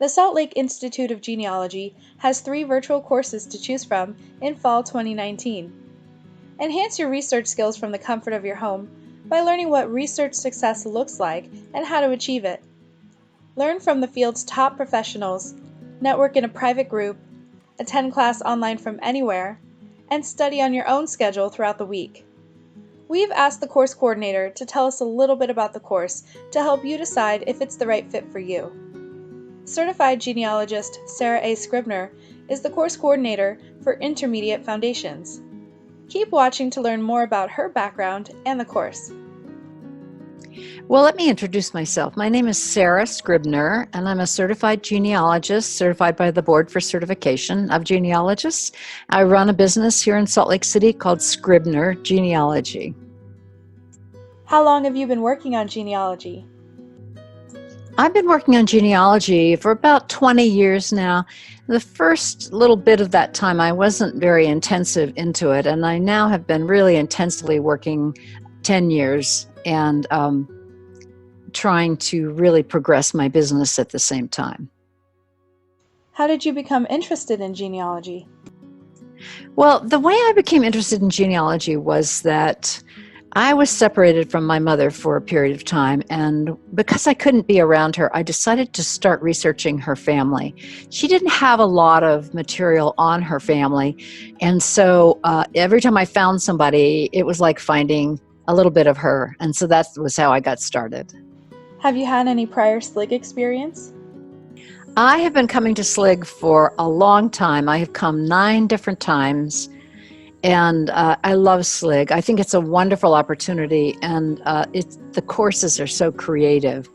The Salt Lake Institute of Genealogy has 3 virtual courses to choose from in fall 2019. Enhance your research skills from the comfort of your home by learning what research success looks like and how to achieve it. Learn from the field's top professionals, network in a private group, attend class online from anywhere, and study on your own schedule throughout the week. We've asked the course coordinator to tell us a little bit about the course to help you decide if it's the right fit for you. Certified genealogist Sara Scribner is the course coordinator for Intermediate Foundations. Keep watching to learn more about her background and the course. Well, let me introduce myself. My name is Sara Scribner, and I'm a certified genealogist, certified by the Board for Certification of Genealogists. I run a business here in Salt Lake City called Scribner Genealogy. How long have you been working on genealogy? I've been working on genealogy for about 20 years now. The first little bit of that time, I wasn't very intensive into it, and I now have been really intensely working 10 years and trying to really progress my business at the same time. How did you become interested in genealogy? Well, the way I became interested in genealogy was that I was separated from my mother for a period of time, and because I couldn't be around her, I decided to start researching her family. She didn't have a lot of material on her family, and so every time I found somebody, it was like finding a little bit of her, and so that was how I got started. Have you had any prior SLIG experience? I have been coming to SLIG for a long time. I have come 9 different times, and I love SLIG. I think it's a wonderful opportunity, and the courses are so creative.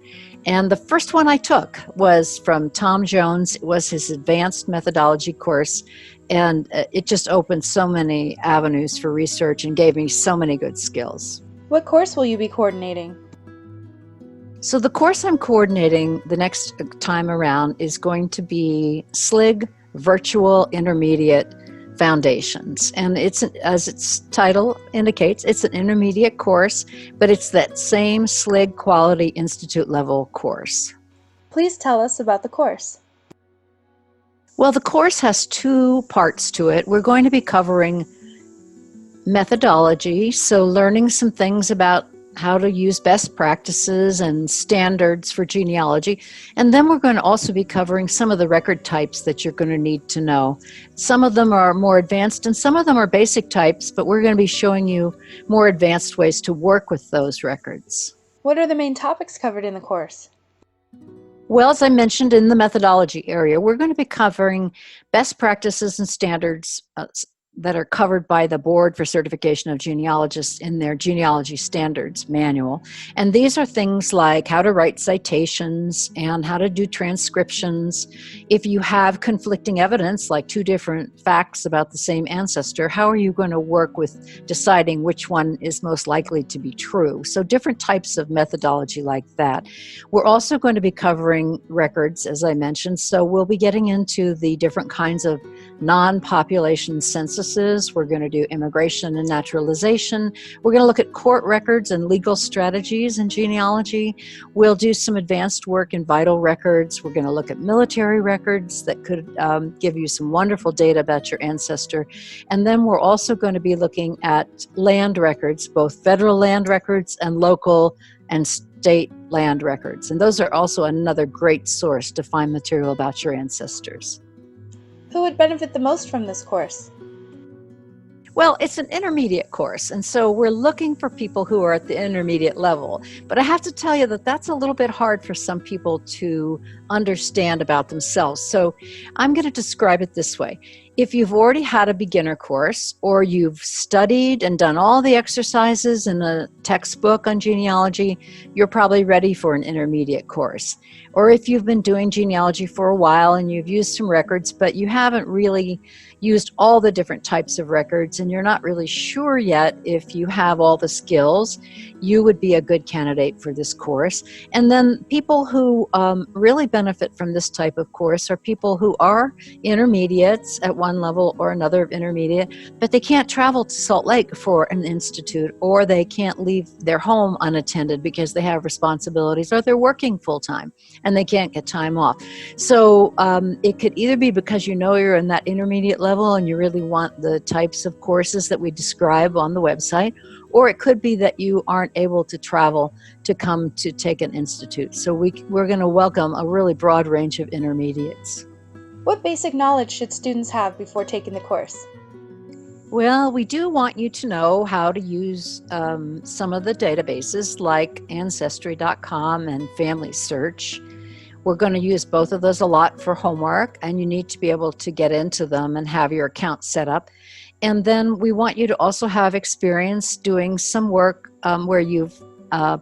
And the first one I took was from Tom Jones. It was his advanced methodology course, and it just opened so many avenues for research and gave me so many good skills. What course will you be coordinating? So the course I'm coordinating the next time around is going to be SLIG Virtual Intermediate Foundations. And it's, as its title indicates, it's an intermediate course, but it's that same SLIG Quality Institute level course. Please tell us about the course. Well, the course has 2 parts to it. We're going to be covering methodology, so learning some things about how to use best practices and standards for genealogy. And then we're going to also be covering some of the record types that you're going to need to know. Some of them are more advanced and some of them are basic types, but we're going to be showing you more advanced ways to work with those records. What are the main topics covered in the course? Well, as I mentioned in the methodology area, we're going to be covering best practices and standards that are covered by the Board for Certification of Genealogists in their Genealogy Standards Manual. And these are things like how to write citations and how to do transcriptions. If you have conflicting evidence, like 2 different facts about the same ancestor, how are you going to work with deciding which one is most likely to be true? So different types of methodology like that. We're also going to be covering records, as I mentioned, so we'll be getting into the different kinds of non-population censuses. We're going to do immigration and naturalization. We're going to look at court records and legal strategies in genealogy. We'll do some advanced work in vital records. We're going to look at military records that could give you some wonderful data about your ancestor. And then we're also going to be looking at land records, both federal land records and local and state land records. And those are also another great source to find material about your ancestors. Who would benefit the most from this course? Well, it's an intermediate course, and so we're looking for people who are at the intermediate level. But I have to tell you that that's a little bit hard for some people to understand about themselves. So I'm going to describe it this way. If you've already had a beginner course, or you've studied and done all the exercises in a textbook on genealogy, you're probably ready for an intermediate course. Or if you've been doing genealogy for a while and you've used some records, but you haven't really used all the different types of records and you're not really sure yet if you have all the skills, you would be a good candidate for this course. And then people who really benefit from this type of course are people who are intermediates at one level or another of intermediate, but they can't travel to Salt Lake for an institute, or they can't leave their home unattended because they have responsibilities, or they're working full-time and they can't get time off. So it could either be because you know you're in that intermediate level and you really want the types of courses that we describe on the website, or it could be that you aren't able to travel to come to take an institute. So we're going to welcome a really broad range of intermediates. What basic knowledge should students have before taking the course? Well, we do want you to know how to use some of the databases like Ancestry.com and Family Search. We're going to use both of those a lot for homework, and you need to be able to get into them and have your account set up. And then we want you to also have experience doing some work where you've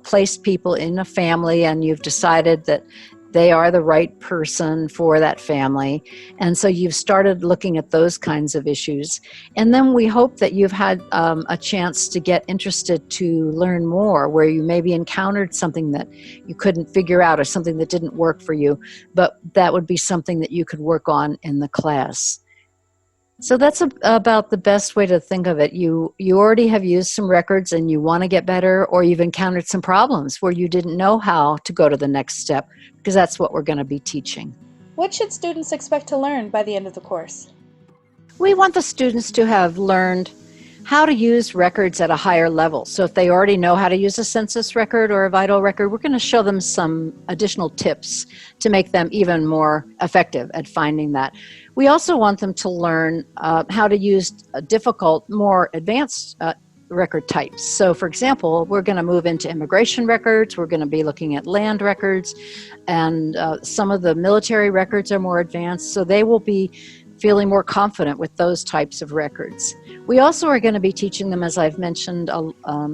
placed people in a family and you've decided that they are the right person for that family. And so you've started looking at those kinds of issues. And then we hope that you've had a chance to get interested to learn more, where you maybe encountered something that you couldn't figure out or something that didn't work for you, but that would be something that you could work on in the class. So that's about the best way to think of it. You already have used some records and you want to get better, or you've encountered some problems where you didn't know how to go to the next step, because that's what we're going to be teaching. What should students expect to learn by the end of the course? We want the students to have learned how to use records at a higher level. So if they already know how to use a census record or a vital record, we're going to show them some additional tips to make them even more effective at finding that. We also want them to learn how to use difficult, more advanced record types. So for example, we're going to move into immigration records, we're going to be looking at land records, and some of the military records are more advanced, so they will be feeling more confident with those types of records. We also are going to be teaching them, as I've mentioned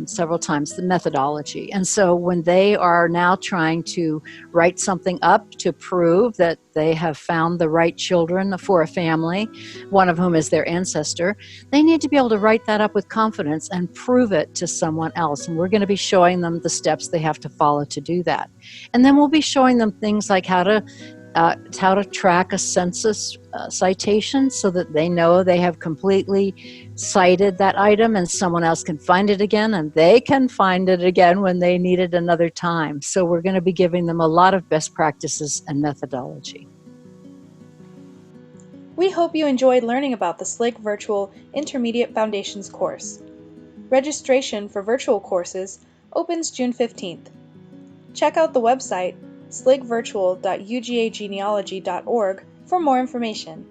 several times, the methodology. And so when they are now trying to write something up to prove that they have found the right children for a family, one of whom is their ancestor, they need to be able to write that up with confidence and prove it to someone else. And we're going to be showing them the steps they have to follow to do that. And then we'll be showing them things like how to track a census citation so that they know they have completely cited that item and someone else can find it again, and they can find it again when they need it another time. So we're going to be giving them a lot of best practices and methodology. We hope you enjoyed learning about the SLIG Virtual Intermediate Foundations course. Registration for virtual courses opens June 15th. Check out the website sligvirtual.ugagenealogy.org for more information.